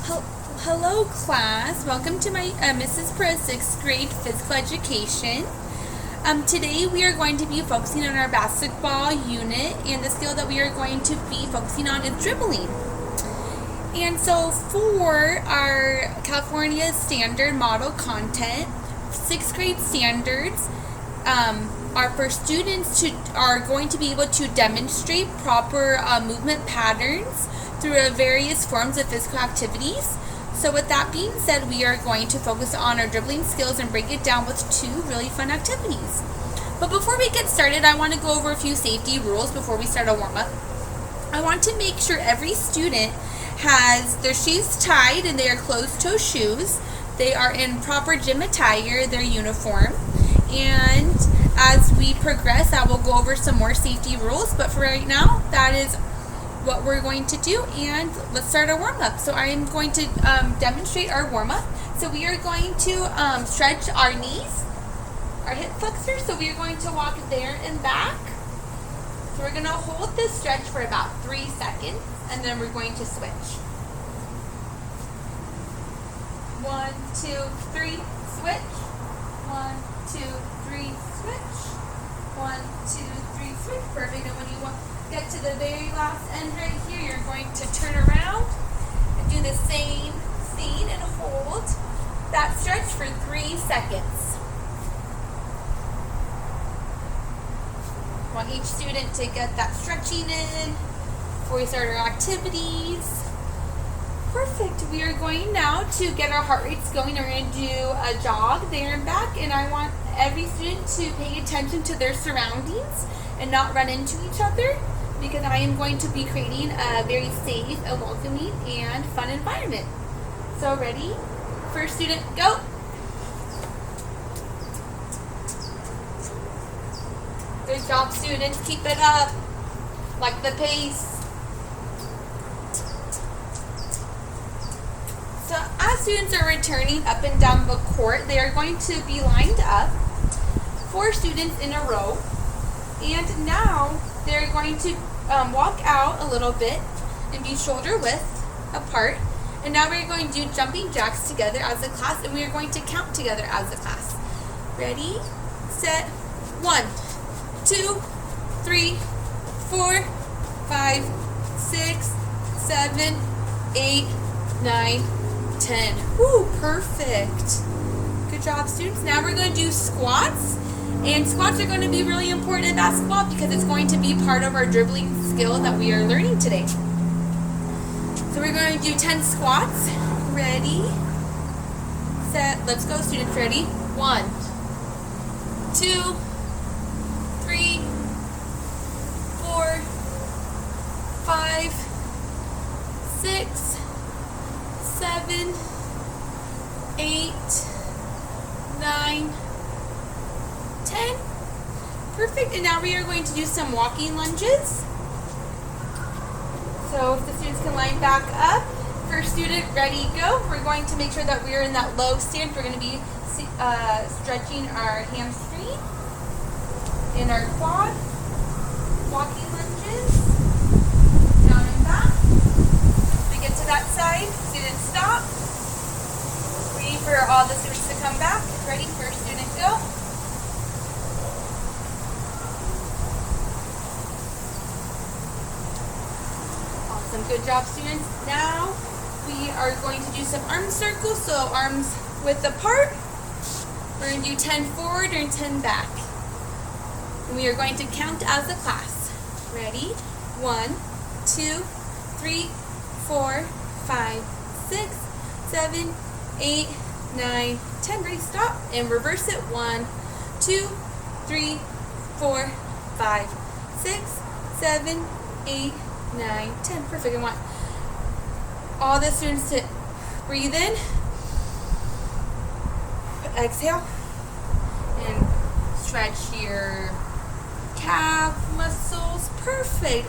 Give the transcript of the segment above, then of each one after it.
Hello class, welcome to my Mrs. Perez 6th grade physical education. Today we are going to be focusing on our basketball unit, and the skill that we are going to be focusing on is dribbling. And so for our California Standard Model content, 6th grade standards are for students who are going to be able to demonstrate proper movement patterns through various forms of physical activities. So with that being said, we are going to focus on our dribbling skills and break it down with two really fun activities. But before we get started, I want to go over a few safety rules before we start a warm-up. I want to make sure every student has their shoes tied and they are closed-toe shoes. They are in proper gym attire, their uniform. And as we progress, I will go over some more safety rules. But for right now, that is what we're going to do, and let's start our warm-up. So I am going to demonstrate our warm-up. So we are going to stretch our knees, our hip flexors. So we are going to walk there and back. So we're going to hold this stretch for about 3 seconds, and then we're going to switch. 1, 2, 3, switch. 1, 2, 3, switch. 1, 2, 3, switch. Perfect. And when you get to the very last end right here, you're going to turn around and do the same scene and hold that stretch for 3 seconds. I want each student to get that stretching in before we start our activities. Perfect. We are going now to get our heart rates going. We're going to do a jog there and back, and I want every student to pay attention to their surroundings and not run into each other, because I am going to be creating a very safe, a welcoming, and fun environment. So ready? First student, go! Good job, students. Keep it up. Like the pace. So as students are returning up and down the court, they are going to be lined up, 4 students in a row. And now they're going to walk out a little bit and be shoulder width apart. And now we're going to do jumping jacks together as a class, and we are going to count together as a class. Ready, set, 1, 2, 3, 4, 5, 6, 7, 8, 9, 10. Woo, perfect. Good job, students. Now we're going to do squats. And squats are going to be really important in basketball because it's going to be part of our dribbling skill that we are learning today. So we're going to do 10 squats. Ready, set, let's go, students. Ready? 1, 2, 3, 4, 5, 6, 7, 8, 9, 10. Perfect. And now we are going to do some walking lunges. So if the students can line back up. First student, ready, go. We're going to make sure that we're in that low stance. We're going to be stretching our hamstring and our quad. Walking lunges. Down and back. We get to that side. Students stop. Waiting for all the students to come back. Ready? First student, go. Good job, students. Now we are going to do some arm circles, so arms width apart. We're going to do 10 forward and 10 back. And we are going to count as a class. Ready? 1, 2, 3, 4, 5, 6, 7, 8, 9, 10. Ready? Stop. And reverse it. 1, 2, 3, 4, 5, 6, 7, 8, 9, 10. Perfect. I want all the students to breathe in, exhale, and stretch your calf muscles. Perfect.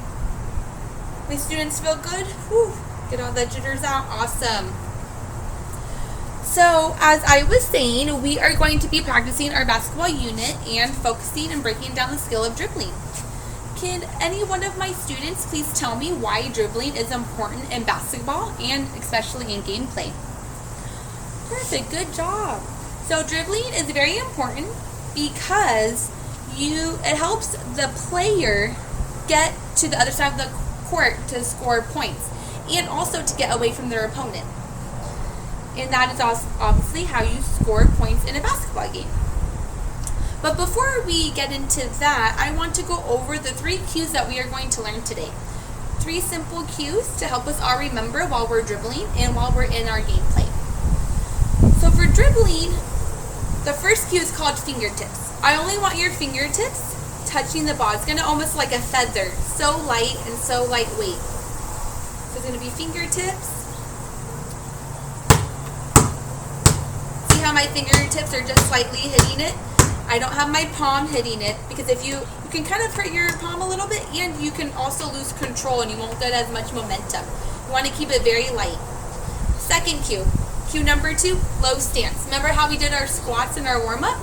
My students feel good? Whew. Get all the jitters out. Awesome. So as I was saying, we are going to be practicing our basketball unit and focusing and breaking down the skill of dribbling. Can any one of my students please tell me why dribbling is important in basketball and especially in gameplay? Perfect, good job. So dribbling is very important because it helps the player get to the other side of the court to score points and also to get away from their opponent. And that is also obviously how you score points in a basketball game. But before we get into that, I want to go over the 3 cues that we are going to learn today. 3 simple cues to help us all remember while we're dribbling and while we're in our gameplay. So for dribbling, the first cue is called fingertips. I only want your fingertips touching the ball. It's going to almost like a feather, so light and so lightweight. So it's going to be fingertips. See how my fingertips are just slightly hitting it? I don't have my palm hitting it because if you can kind of hurt your palm a little bit and you can also lose control and you won't get as much momentum. You want to keep it very light. Second cue. Cue number 2, low stance. Remember how we did our squats in our warm-up?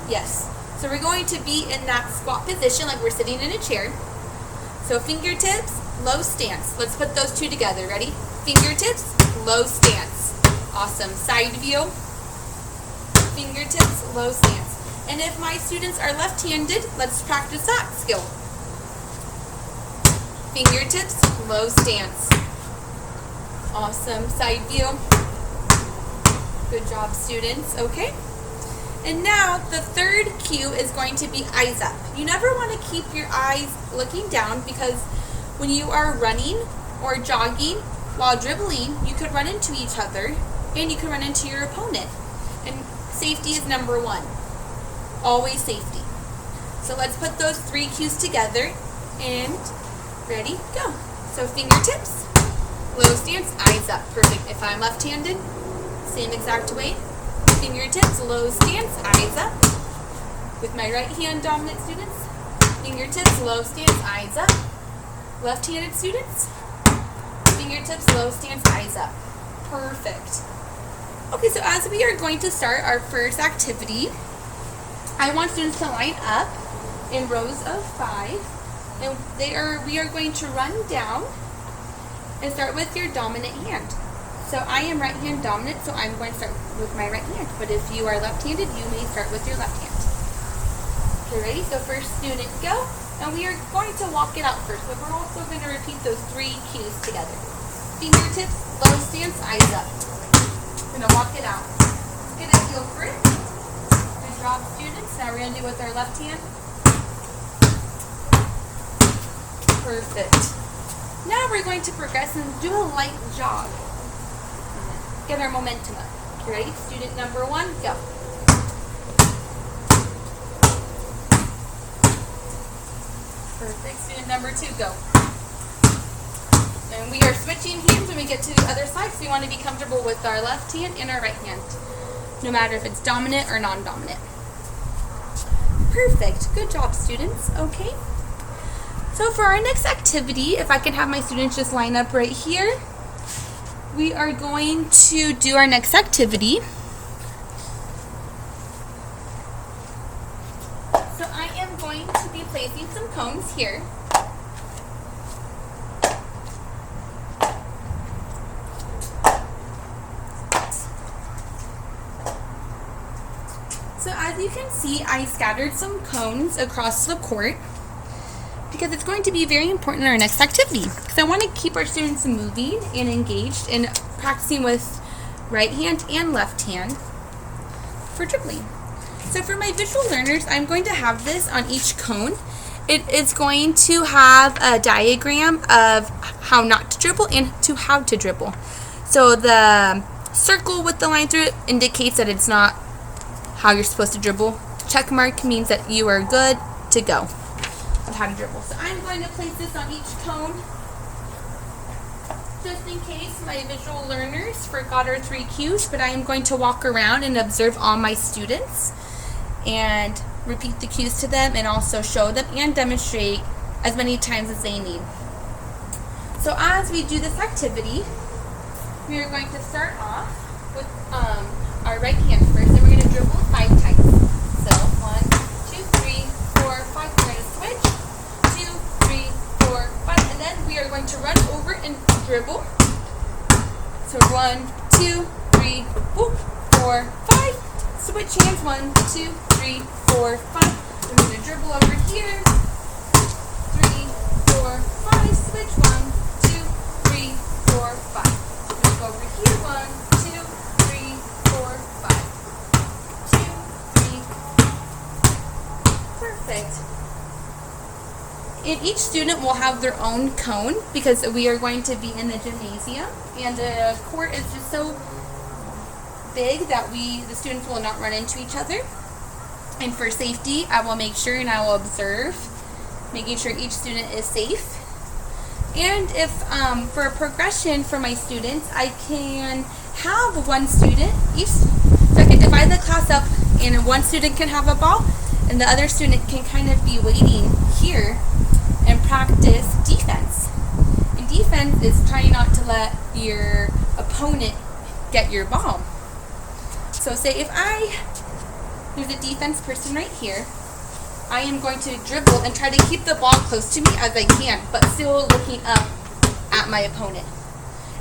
Yes. So we're going to be in that squat position like we're sitting in a chair. So fingertips, low stance. Let's put those 2 together. Ready? Fingertips, low stance. Awesome. Side view. Fingertips, low stance. And if my students are left-handed, let's practice that skill. Fingertips, low stance. Awesome. Side view. Good job, students. Okay. And now the third cue is going to be eyes up. You never want to keep your eyes looking down because when you are running or jogging while dribbling, you could run into each other and you could run into your opponent. And safety is number 1. Always safety. So let's put those 3 cues together and ready, go. So fingertips, low stance, eyes up. Perfect. If I'm left-handed, same exact way. Fingertips, low stance, eyes up. With my right hand dominant students, fingertips, low stance, eyes up. Left-handed students, fingertips, low stance, eyes up. Perfect. Okay, so as we are going to start our first activity, I want students to line up in rows of 5, and we are going to run down and start with your dominant hand. So I am right hand dominant, so I'm going to start with my right hand. But if you are left-handed, you may start with your left hand. Okay, ready? So first student, go. And we are going to walk it out first, but we're also going to repeat those 3 cues together. Fingertips, low stance, eyes up. We're going to walk it out. Get a feel for it. Good job, students. Now we're going to do it with our left hand. Perfect. Now we're going to progress and do a light jog. Get our momentum up. Okay, ready? Student number 1, go. Perfect. Student number 2, go. And we are switching hands when we get to the other side, so we want to be comfortable with our left hand and our right hand, no matter if it's dominant or non-dominant. Perfect. Good job, students. Okay. So for our next activity, if I can have my students just line up right here, we are going to do our next activity. So I am going to be placing some cones here. So as you can see, I scattered some cones across the court because it's going to be very important in our next activity. Because I want to keep our students moving and engaged and practicing with right hand and left hand for dribbling. So for my visual learners, I'm going to have this on each cone. It is going to have a diagram of how not to dribble and to how to dribble. So the circle with the line through it indicates that it's not how you're supposed to dribble. Check mark means that you are good to go of how to dribble. So I'm going to place this on each cone just in case my visual learners forgot our 3 cues, but I am going to walk around and observe all my students and repeat the cues to them and also show them and demonstrate as many times as they need. So as we do this activity, we are going to start off with our right hand first, and we're going to dribble 5 times. So 1, 2, 3, 4, 5. We're going to switch. we are going to run over and dribble. So 1, 2, 3, 4, 5. Switch hands. 1, 2, 3, 4, 5. I'm going to dribble over here. 3, 4, 5. Switch. 1, 2, 3, 4, 5. Switch over here. 1, 2, 3, 4, 5. 2, 3. Perfect. And each student will have their own cone because we are going to be in the gymnasium, and the court is just so big that the students will not run into each other. And for safety, I will make sure and I will observe, making sure each student is safe. And if for a progression for my students, I can have one student each, so I can divide the class up, and one student can have a ball, and the other student can kind of be waiting here and practice defense. And defense is trying not to let your opponent get your ball. So say if there's a defense person right here, I am going to dribble and try to keep the ball close to me as I can, but still looking up at my opponent.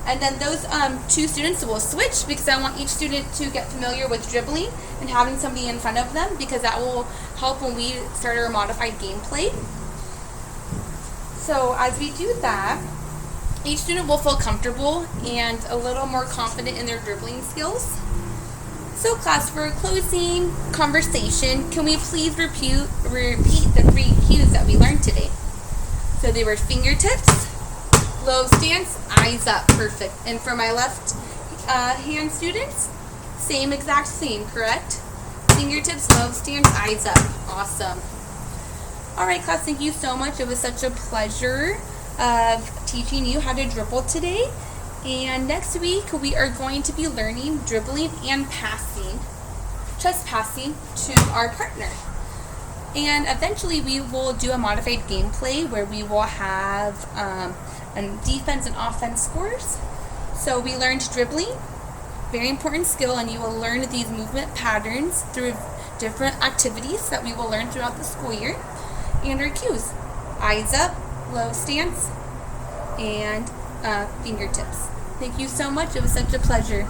And then those two students will switch, because I want each student to get familiar with dribbling and having somebody in front of them, because that will help when we start our modified gameplay. So as we do that, each student will feel comfortable and a little more confident in their dribbling skills. So class, for a closing conversation, can we please repeat the 3 cues that we learned today? So they were fingertips, low stance, eyes up. Perfect. And for my left hand students, exact same, correct? Fingertips, low stance, eyes up. Awesome. All right, class, thank you so much. It was such a pleasure of teaching you how to dribble today. And next week, we are going to be learning dribbling and passing, just passing to our partner. And eventually, we will do a modified gameplay where we will have defense and offense scores. So we learned dribbling, very important skill, and you will learn these movement patterns through different activities that we will learn throughout the school year. And our cues: eyes up, low stance, and fingertips. Thank you so much. It was such a pleasure.